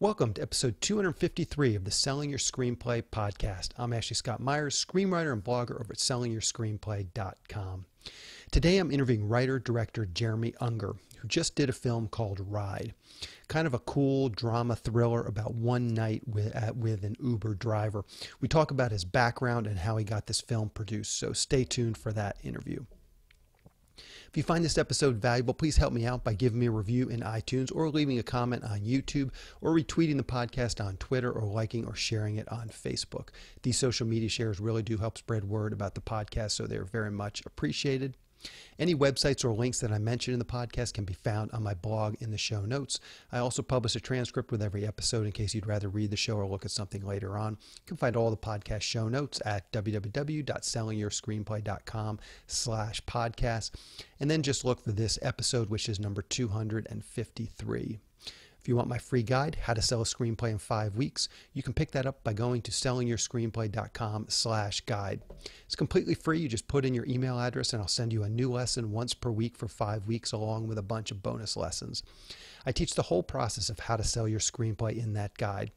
Welcome to episode 253 of the Selling Your Screenplay podcast. I'm Ashley Scott Myers, screenwriter and blogger over at sellingyourscreenplay.com. Today I'm interviewing writer-director Jermey Unger, who just did a film called Ride. Kind of a cool drama thriller about one night with an Uber driver. We talk about his background and how he got this film produced, so stay tuned for that interview. If you find this episode valuable, please help me out by giving me a review in iTunes or leaving a comment on YouTube or retweeting the podcast on Twitter or liking or sharing it on Facebook. These social media shares really do help spread word about the podcast, so they're very much appreciated. Any websites or links that I mention in the podcast can be found on my blog in the show notes. I also publish a transcript with every episode in case you'd rather read the show or look at something later on. You can find all the podcast show notes at www.sellingyourscreenplay.com/podcast. And then just look for this episode, which is number 253. If you want my free guide, How to Sell a Screenplay in 5 Weeks, you can pick that up by going to sellingyourscreenplay.com/guide. It's completely free. You just put in your email address and I'll send you a new lesson once per week for 5 weeks along with a bunch of bonus lessons. I teach the whole process of how to sell your screenplay in that guide.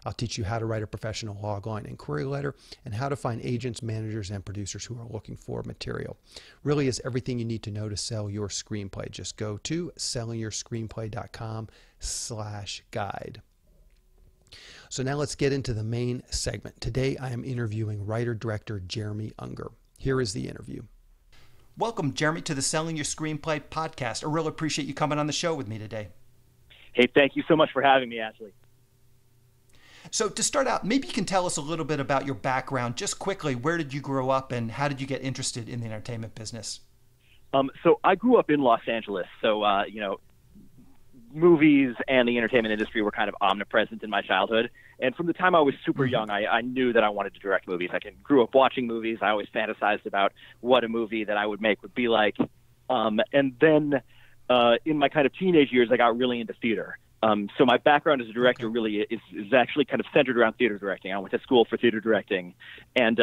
I'll teach you how to write a professional logline and query letter and how to find agents, managers, and producers who are looking for material. Really is everything you need to know to sell your screenplay. Just go to sellingyourscreenplay.com/guide. So now let's get into the main segment. Today I am interviewing writer-director Jermey Unger. Here is the interview. Welcome, Jermey, to the Selling Your Screenplay podcast. I really appreciate you coming on the show with me today. Hey, thank you so much for having me, Ashley. So to start out, maybe you can tell us a little bit about your background. Just quickly, where did you grow up and how did you get interested in the entertainment business? So I grew up in Los Angeles. So, movies and the entertainment industry were kind of omnipresent in my childhood. And from the time I was super young, I knew that I wanted to direct movies. I grew up watching movies. I always fantasized about what a movie that I would make would be like. And then in my kind of teenage years, I got really into theater. So my background as a director really is actually kind of centered around theater directing. I went to school for theater directing. And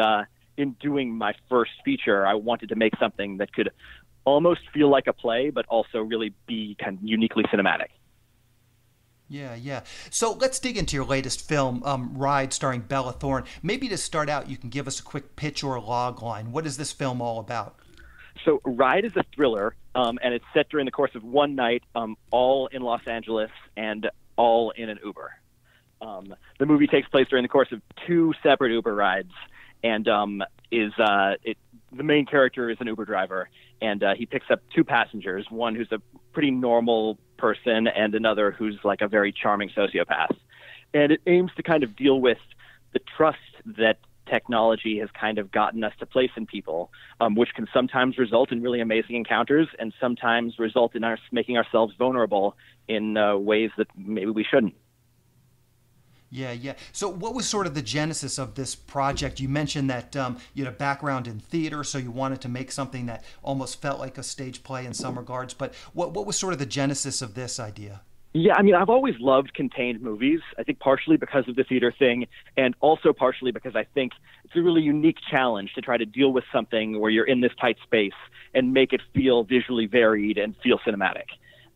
in doing my first feature, I wanted to make something that could almost feel like a play, but also really be kind of uniquely cinematic. Yeah. So let's dig into your latest film, Ride, starring Thorne. Maybe to start out, you can give us a quick pitch or a log line. What is this film all about? So Ride is a thriller, and it's set during the course of one night, all in Los Angeles and all in an Uber. The movie takes place during the course of two separate Uber rides, and the main character is an Uber driver, and he picks up two passengers, one who's a pretty normal person and another who's like a very charming sociopath. And it aims to kind of deal with the trust that technology has kind of gotten us to place in people, which can sometimes result in really amazing encounters and sometimes result in us making ourselves vulnerable in ways that maybe we shouldn't. Yeah. So what was sort of the genesis of this project? You mentioned that you had a background in theater, so you wanted to make something that almost felt like a stage play in some regards. But what was sort of the genesis of this idea? Yeah, I mean, I've always loved contained movies, I think partially because of the theater thing and also partially because I think it's a really unique challenge to try to deal with something where you're in this tight space and make it feel visually varied and feel cinematic.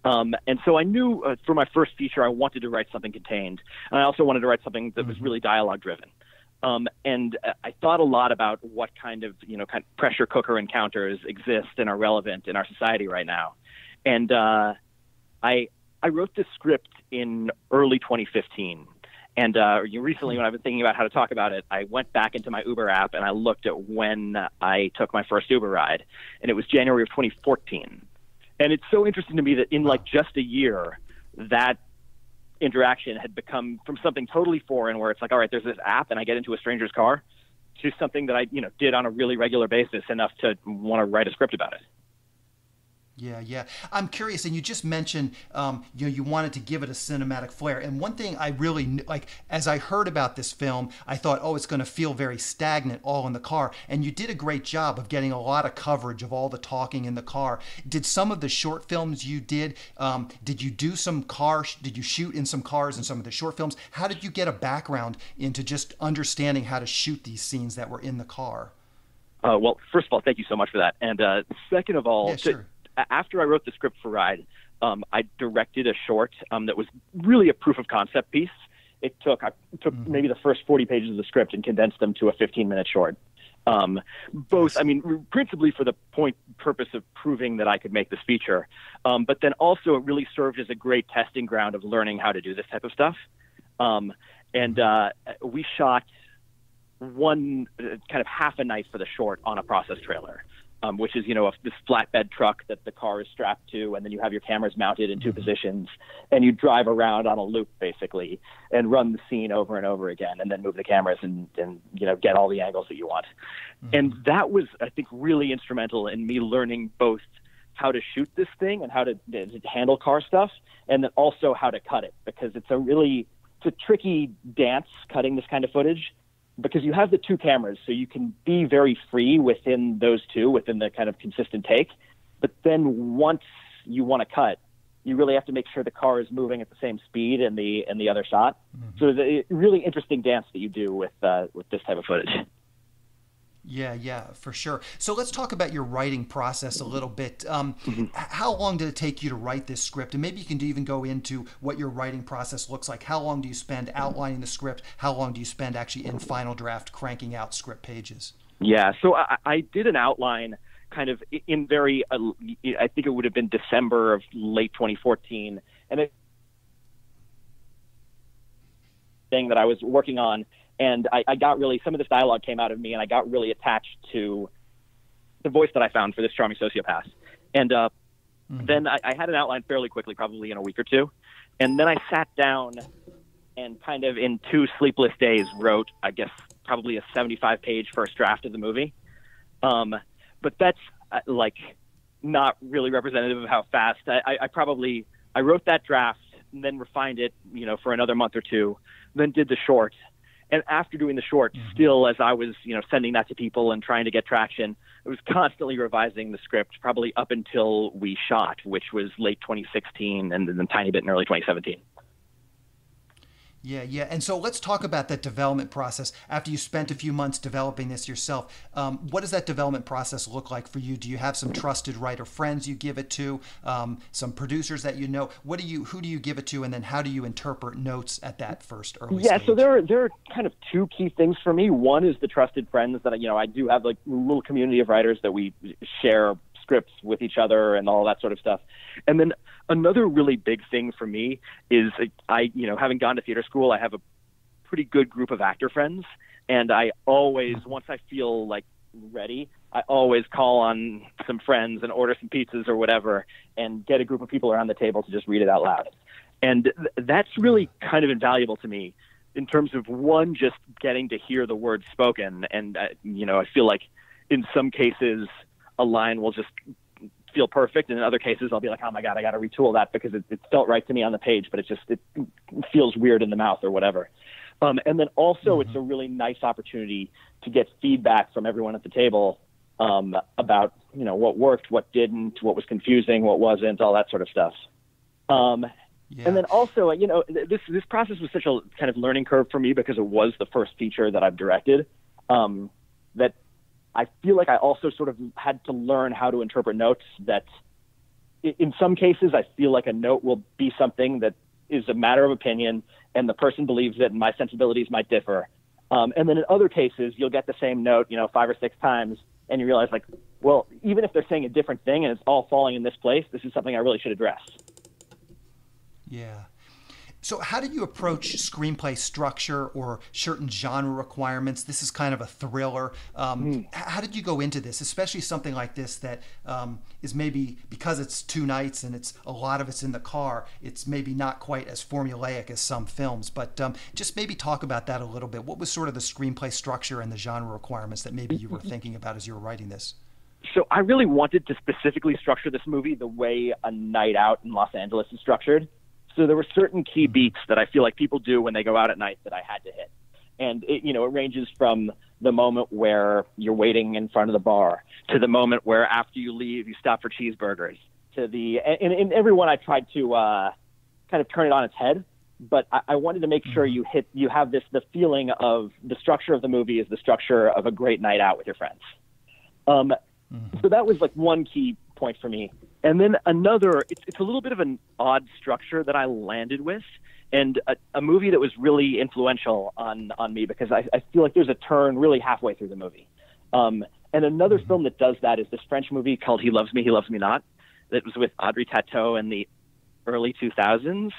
And so I knew for my first feature I wanted to write something contained, and I also wanted to write something that was really dialogue-driven. And I thought a lot about what kind of pressure cooker encounters exist and are relevant in our society right now. And I wrote this script in early 2015. And recently, when I've been thinking about how to talk about it, I went back into my Uber app and I looked at when I took my first Uber ride, and it was January of 2014. And it's so interesting to me that in like just a year, that interaction had become from something totally foreign, where it's like, all right, there's this app and I get into a stranger's car, to something that I did on a really regular basis, enough to want to write a script about it. Yeah. I'm curious, and you just mentioned you wanted to give it a cinematic flair. And one thing I really like, as I heard about this film, I thought, it's going to feel very stagnant all in the car. And you did a great job of getting a lot of coverage of all the talking in the car. Did some of the short films you did you do some did you shoot in some cars in some of the short films? How did you get a background into just understanding how to shoot these scenes that were in the car? Well, first of all, thank you so much for that. And second of all, yeah, sure. After I wrote the script for Ride, I directed a short that was really a proof of concept piece. I took maybe the first 40 pages of the script and condensed them to a 15-minute short. Both, I mean, principally for the purpose of proving that I could make this feature, but then also it really served as a great testing ground of learning how to do this type of stuff. We shot one kind of half a night for the short on a process trailer, which is, this flatbed truck that the car is strapped to, and then you have your cameras mounted in two positions, and you drive around on a loop basically and run the scene over and over again, and then move the cameras and get all the angles that you want. And that was, I think, really instrumental in me learning both how to shoot this thing and how to handle car stuff, and then also how to cut it, because it's a tricky dance cutting this kind of footage, because you have the two cameras, so you can be very free within those two, within the kind of consistent take. But then once you want to cut, you really have to make sure the car is moving at the same speed in the other shot. So it's a really interesting dance that you do with this type of footage. Yeah, for sure. So let's talk about your writing process a little bit. How long did it take you to write this script? And maybe you can even go into what your writing process looks like. How long do you spend outlining the script? How long do you spend actually in final draft cranking out script pages? Yeah, so I did an outline kind of in I think it would have been December of late 2014. And it thing that I was working on. And I got really, some of this dialogue came out of me, and I got really attached to the voice that I found for this charming sociopath. And then I had an outline fairly quickly, probably in a week or two. And then I sat down and kind of in 2 sleepless days wrote, I guess, probably a 75-page first draft of the movie. But that's not really representative of how fast. I wrote that draft and then refined it, for another month or two, then did the short. And after doing the short, still, as I was, sending that to people and trying to get traction, I was constantly revising the script, probably up until we shot, which was late 2016 and then a tiny bit in early 2017. Yeah. And so let's talk about that development process. After you spent a few months developing this yourself, what does that development process look like for you? Do you have some trusted writer friends you give it to, some producers that you know? Who do you give it to, and then how do you interpret notes at that first early stage? So there are kind of 2 key things for me. One is the trusted friends that I do have, like a little community of writers that we share scripts with each other and all that sort of stuff. And then another really big thing for me is having gone to theater school, I have a pretty good group of actor friends, and I always, once I feel like ready, I always call on some friends and order some pizzas or whatever and get a group of people around the table to just read it out loud. And that's really kind of invaluable to me in terms of, one, just getting to hear the words spoken. And, I feel like in some cases a line will just feel perfect, and in other cases I'll be like, oh my God, I got to retool that because it felt right to me on the page, but it feels weird in the mouth or whatever. And then also it's a really nice opportunity to get feedback from everyone at the table about, what worked, what didn't, what was confusing, what wasn't, all that sort of stuff. And then also, this process was such a kind of learning curve for me because it was the first feature that I've directed, that I feel like I also sort of had to learn how to interpret notes that in some cases I feel like a note will be something that is a matter of opinion and the person believes it and my sensibilities might differ. And then in other cases, you'll get the same note, 5 or 6 times, and you realize like, well, even if they're saying a different thing and it's all falling in this place, this is something I really should address. Yeah. So how did you approach screenplay structure or certain genre requirements? This is kind of a thriller. How did you go into this, especially something like this that is maybe, because it's 2 nights and it's a lot of it's in the car, it's maybe not quite as formulaic as some films, but just maybe talk about that a little bit. What was sort of the screenplay structure and the genre requirements that maybe you were thinking about as you were writing this? So I really wanted to specifically structure this movie the way A Night Out in Los Angeles is structured. So there were certain key beats that I feel like people do when they go out at night that I had to hit. And it ranges from the moment where you're waiting in front of the bar to the moment where after you leave, you stop for cheeseburgers to in every one I tried to kind of turn it on its head. But I wanted to make sure you have the feeling of the structure of the movie is the structure of a great night out with your friends. So that was like one key point for me. And then another, it's a little bit of an odd structure that I landed with, and a movie that was really influential on me, because I feel like there's a turn really halfway through the movie. And another film that does that is this French movie called He Loves Me, He Loves Me Not, that was with Audrey Tautou in the early 2000s.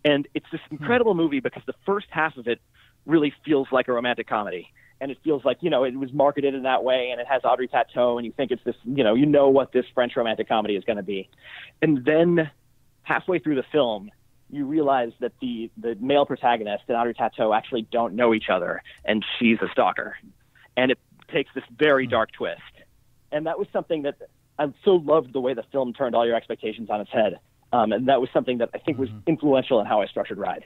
And it's this incredible movie because the first half of it really feels like a romantic comedy. And it feels like, it was marketed in that way, and it has Audrey Tautou, and you think it's this, you know what this French romantic comedy is going to be. And then halfway through the film, you realize that the male protagonist and Audrey Tautou actually don't know each other, and she's a stalker. And it takes this very dark twist. And that was something that I so loved, the way the film turned all your expectations on its head. And that was something that I think was influential in how I structured Ride.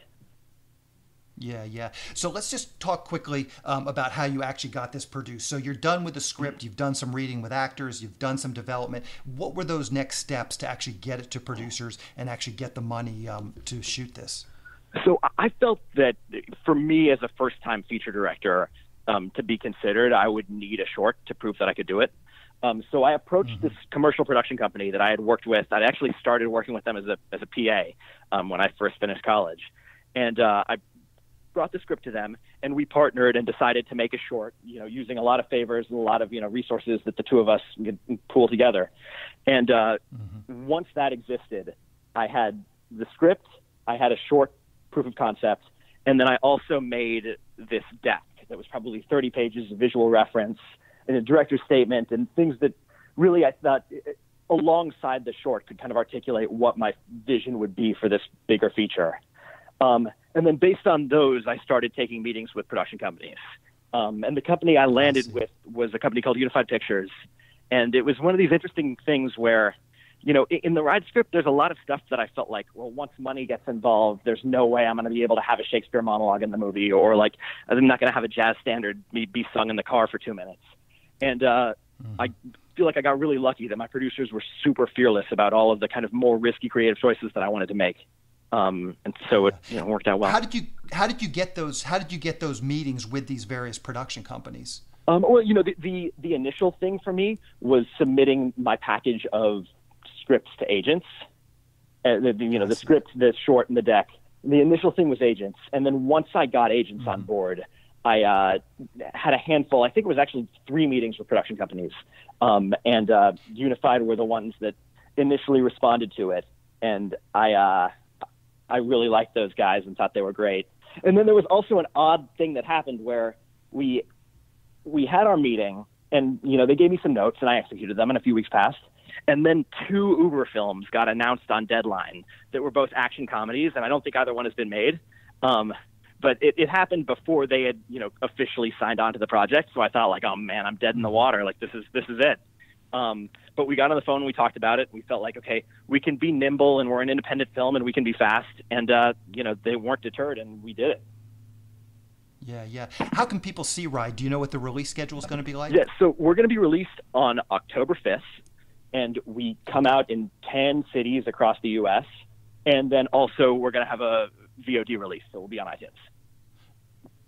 Yeah. So let's just talk quickly about how you actually got this produced. So you're done with the script, you've done some reading with actors, you've done some development. What were those next steps to actually get it to producers and actually get the money to shoot this? So I felt that for me as a first-time feature director, to be considered, I would need a short to prove that I could do it. So I approached this commercial production company that I had worked with. I'd actually started working with them as a PA when I first finished college. And I brought the script to them, and we partnered and decided to make a short, using a lot of favors and a lot of, resources that the two of us could pool together. And once that existed, I had the script, I had a short proof of concept, and then I also made this deck that was probably 30 pages of visual reference and a director's statement and things that really I thought alongside the short could kind of articulate what my vision would be for this bigger feature. And then based on those, I started taking meetings with production companies. And the company I landed with was a company called Unified Pictures. And it was one of these interesting things where, in the Ride script, there's a lot of stuff that I felt like, well, once money gets involved, there's no way I'm going to be able to have a Shakespeare monologue in the movie, or like I'm not going to have a jazz standard be sung in the car for 2 minutes. And I feel like I got really lucky that my producers were super fearless about all of the kind of more risky creative choices that I wanted to make. And so it worked out well. How did you get those meetings with these various production companies? Well, the initial thing for me was submitting my package of scripts to agents. The script, the short, and the deck. The initial thing was agents, and then once I got agents on board, I had a handful. I think it was actually 3 meetings with production companies, and Unified were the ones that initially responded to it, and I really liked those guys and thought they were great. And then there was also an odd thing that happened where we had our meeting, and they gave me some notes and I executed them, and a few weeks passed. And then 2 Uber films got announced on deadline that were both action comedies, and I don't think either one has been made. But it happened before they had officially signed on to the project. So I thought like, oh man, I'm dead in the water. Like this is it. But we got on the phone and we talked about it. We felt like, okay, we can be nimble and we're an independent film and we can be fast. And, they weren't deterred and we did it. Yeah. How can people see Ride? Do you know what the release schedule is going to be like? Yeah, so we're going to be released on October 5th. And we come out in 10 cities across the U.S. And then also we're going to have a VOD release. So we'll be on iTunes.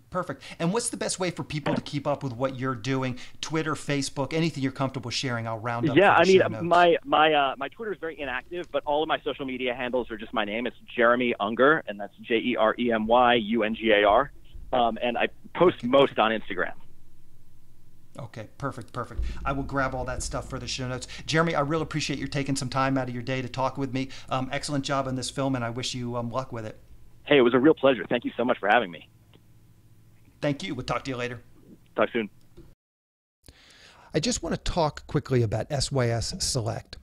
Perfect. And what's the best way for people to keep up with what you're doing? Twitter, Facebook, anything you're comfortable sharing? I'll round up. Yeah, I mean, my Twitter is very inactive, but all of my social media handles are just my name. It's Jermey Unger, and that's JermyUngar. And I post most on Instagram. Okay, perfect. I will grab all that stuff for the show notes. Jermey, I really appreciate you taking some time out of your day to talk with me. Excellent job on this film, and I wish you luck with it. Hey, it was a real pleasure. Thank you so much for having me. Thank you. We'll talk to you later. Talk soon. I just want to talk quickly about SYS Select.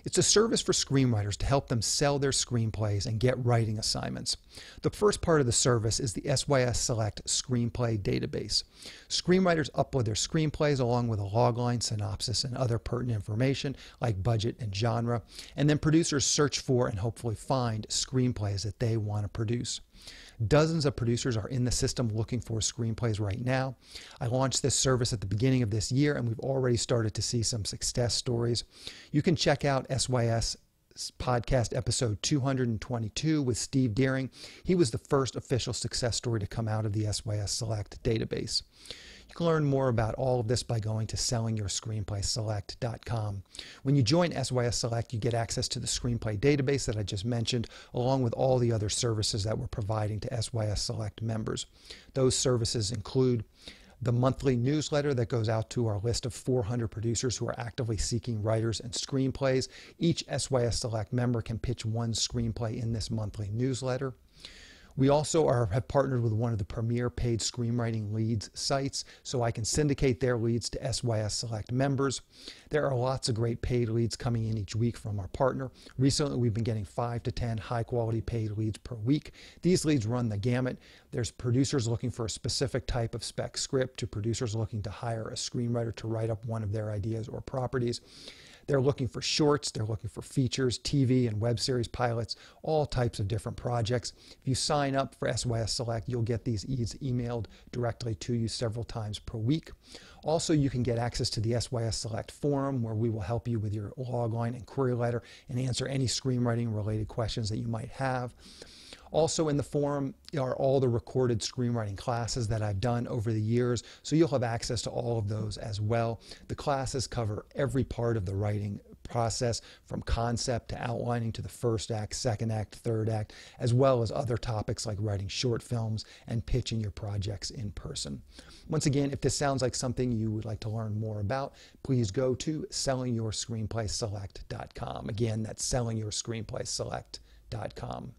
It's a service for screenwriters to help them sell their screenplays and get writing assignments. The first part of the service is the SYS Select Screenplay Database. Screenwriters upload their screenplays along with a logline, synopsis, and other pertinent information like budget and genre, and then producers search for and hopefully find screenplays that they want to produce. Dozens of producers are in the system looking for screenplays right now. I launched this service at the beginning of this year, and we've already started to see some success stories. You can check out SYS podcast episode 222 with Steve Deering. He was the first official success story to come out of the SYS Select database. You You can learn more about all of this by going to sellingyourscreenplayselect.com. When you join SYS Select, you get access to the screenplay database that I just mentioned, along with all the other services that we're providing to SYS Select members. Those services include the monthly newsletter that goes out to our list of 400 producers who are actively seeking writers and screenplays. Each SYS Select member can pitch one screenplay in this monthly newsletter. We also have partnered with one of the premier paid screenwriting leads sites, so I can syndicate their leads to SYS Select members. There are lots of great paid leads coming in each week from our partner. Recently, we've been getting 5 to 10 high-quality paid leads per week. These leads run the gamut. There's producers looking for a specific type of spec script to producers looking to hire a screenwriter to write up one of their ideas or properties. They're looking for shorts, they're looking for features, TV and web series pilots, all types of different projects. If you sign up for SYS Select, you'll get these leads emailed directly to you several times per week. Also, you can get access to the SYS Select forum, where we will help you with your logline and query letter and answer any screenwriting related questions that you might have. Also in the forum are all the recorded screenwriting classes that I've done over the years, so you'll have access to all of those as well. The classes cover every part of the writing process, from concept to outlining to the first act, second act, third act, as well as other topics like writing short films and pitching your projects in person. Once again, if this sounds like something you would like to learn more about, please go to sellingyourscreenplayselect.com. Again, that's sellingyourscreenplayselect.com.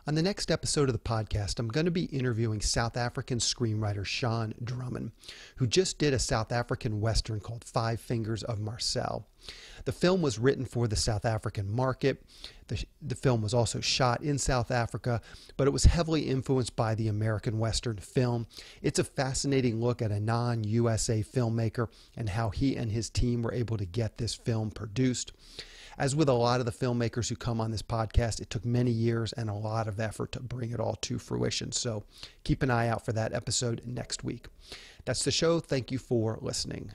On the next episode of the podcast, I'm going to be interviewing South African screenwriter Sean Drummond, who just did a South African Western called Five Fingers of Marcel. The film was written for the South African market. The film was also shot in South Africa, but it was heavily influenced by the American Western film. It's a fascinating look at a non-USA filmmaker and how he and his team were able to get this film produced. As with a lot of the filmmakers who come on this podcast, it took many years and a lot of effort to bring it all to fruition. So keep an eye out for that episode next week. That's the show. Thank you for listening.